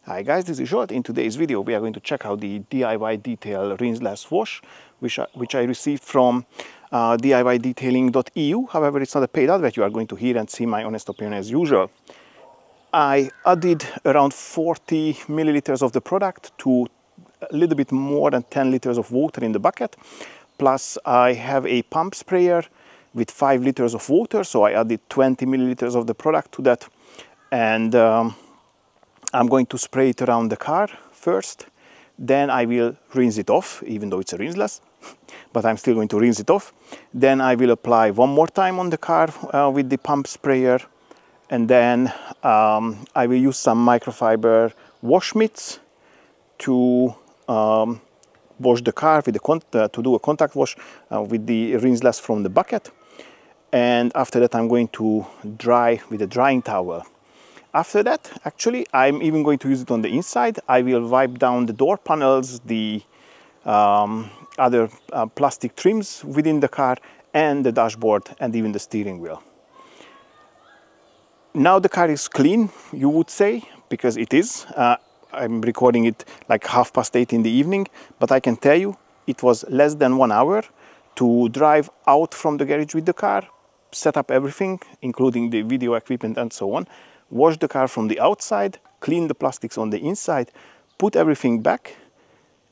Hi guys, this is Zsolt. In today's video we are going to check out the DIY Detail Rinseless Wash which I received from diydetailing.eu. However, it's not a paid advert. You are going to hear and see my honest opinion as usual. I added around 40 milliliters of the product to a little bit more than 10 liters of water in the bucket. Plus I have a pump sprayer with 5 liters of water, so I added 20 milliliters of the product to that, and I'm going to spray it around the car first. Then I will rinse it off, even though it's a rinseless, but I'm still going to rinse it off. Then I will apply one more time on the car with the pump sprayer, and then I will use some microfiber wash mitts to wash the car with to do a contact wash with the rinseless from the bucket. And after that I'm going to dry with a drying towel. After that, actually, I'm even going to use it on the inside. I will wipe down the door panels, the other plastic trims within the car, and the dashboard, and even the steering wheel. Now the car is clean, you would say, because it is. I'm recording it like 8:30 in the evening, but I can tell you it was less than 1 hour to drive out from the garage with the car, set up everything, including the video equipment and so on, wash the car from the outside, clean the plastics on the inside, put everything back,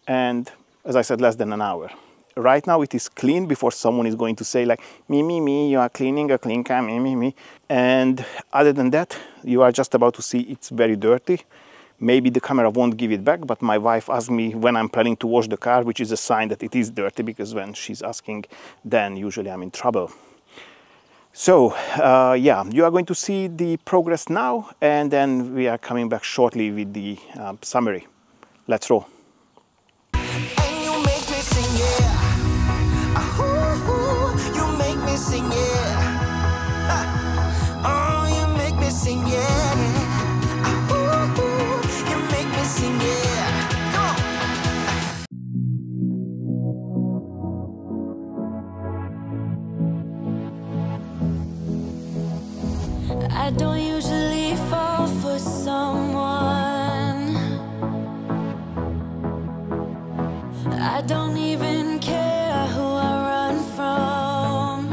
and as I said, less than an hour. Right now it is clean before someone is going to say like, me, you are cleaning a clean car, me. And other than that, you are just about to see it's very dirty. Maybe the camera won't give it back, but my wife asked me when I'm planning to wash the car, which is a sign that it is dirty, because when she's asking, then usually I'm in trouble. So yeah, you are going to see the progress now, and then we are coming back shortly with the summary. Let's roll. And you make me sing, yeah. Ooh, you make me sing, yeah. Oh, you make me sing, yeah. Ooh, you make me sing, yeah. Come on. I don't usually fall for someone. I don't even care who I run from.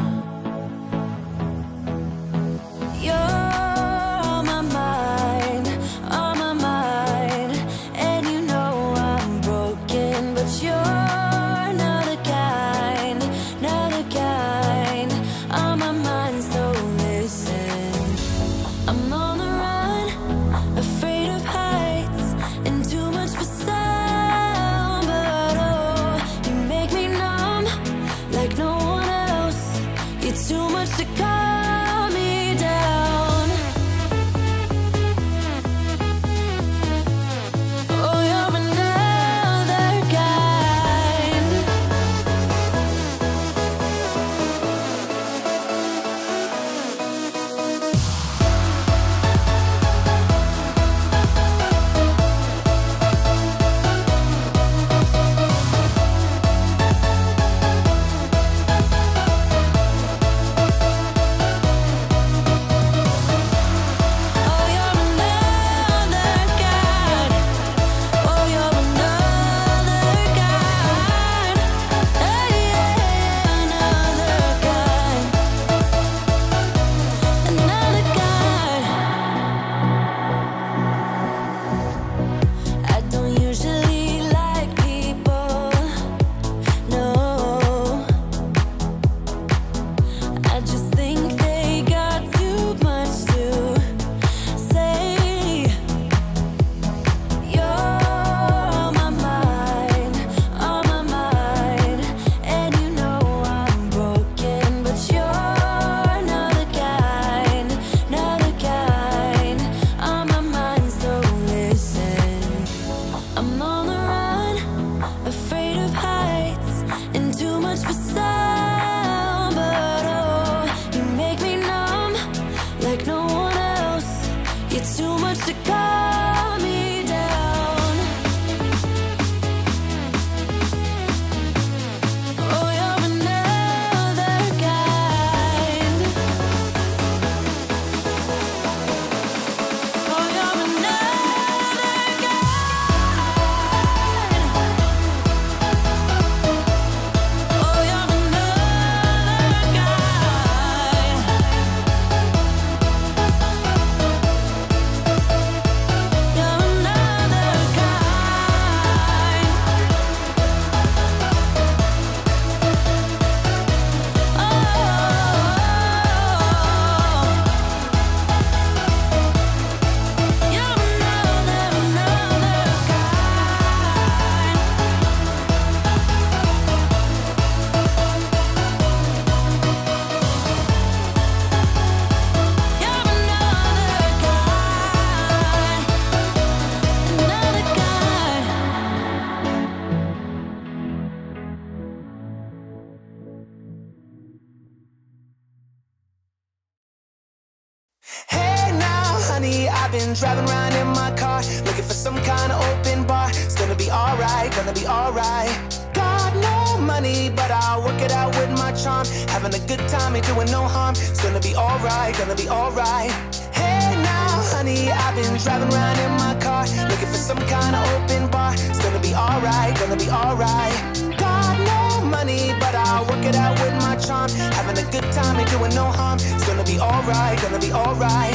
been driving around in my car, looking for some kind of open bar. It's gonna be alright, gonna be alright. Got no money, but I'll work it out with my charm. Having a good time, ain't doing no harm. It's gonna be alright, gonna be alright. Hey now, honey, I've been driving around in my car, looking for some kind of open bar. It's gonna be alright, gonna be alright. Got no money, but I'll work it out with my charm. Having a good time, ain't doing no harm. It's gonna be alright, gonna be alright.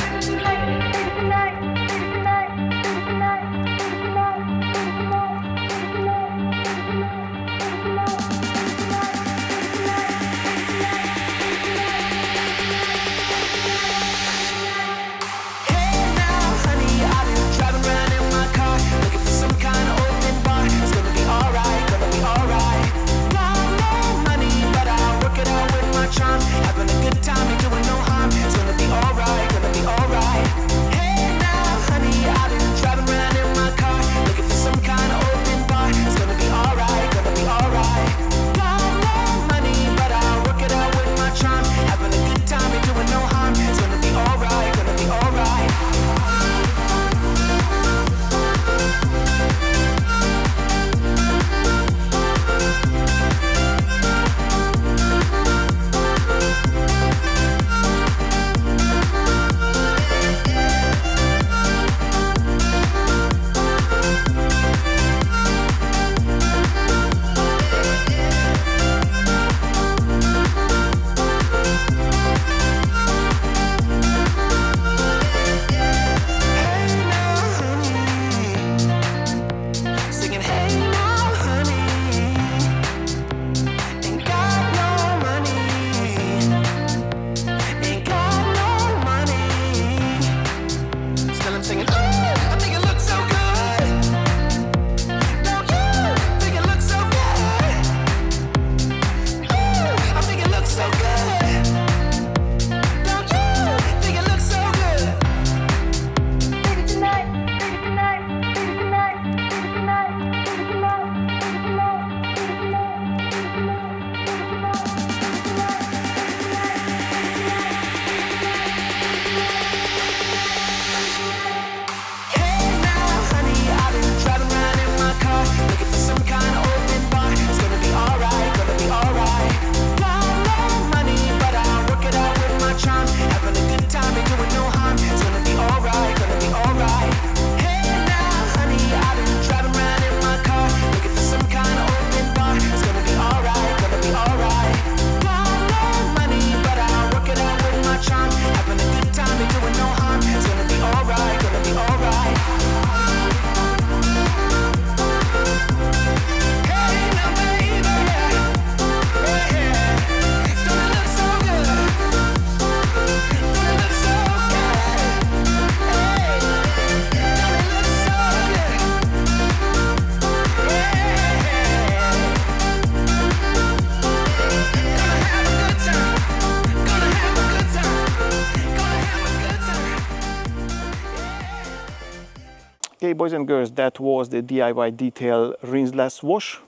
Okay, boys and girls, that was the DIY Detail Rinseless Wash.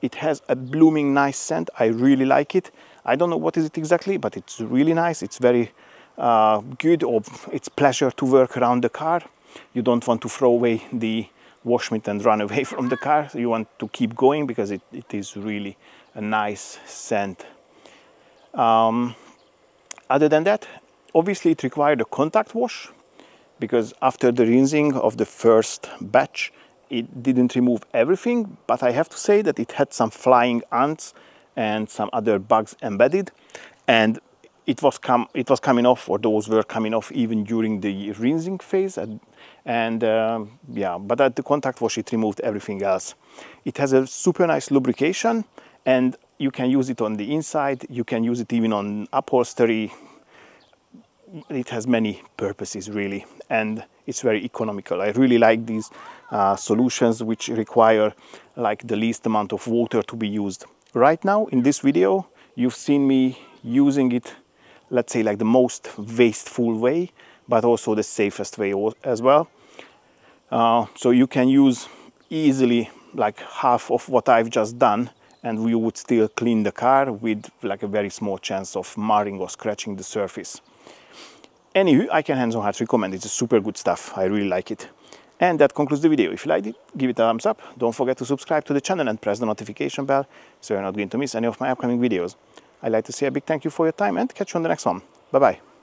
It has a blooming nice scent. I really like it. I don't know what is it exactly, but it's really nice. It's very good, or it's pleasure to work around the car. You don't want to throw away the wash mitt and run away from the car. So you want to keep going because it is really a nice scent. Other than that, obviously it required a contact wash, because after the rinsing of the first batch, it didn't remove everything, but I have to say that it had some flying ants and some other bugs embedded, and it was coming off, or those were coming off even during the rinsing phase. Yeah, but at the contact wash it removed everything else. It has a super nice lubrication, and you can use it on the inside, you can use it even on upholstery. It has many purposes really, and it's very economical. I really like these solutions which require like the least amount of water to be used. Right now in this video you've seen me using it, let's say, like the most wasteful way, but also the safest way as well. So you can use easily like half of what I've just done, and you would still clean the car with like a very small chance of marring or scratching the surface. Anywho, I can hands on heart recommend. It's a super good stuff. I really like it. And that concludes the video. If you liked it, give it a thumbs up. Don't forget to subscribe to the channel and press the notification bell so you're not going to miss any of my upcoming videos. I'd like to say a big thank you for your time and catch you on the next one. Bye bye.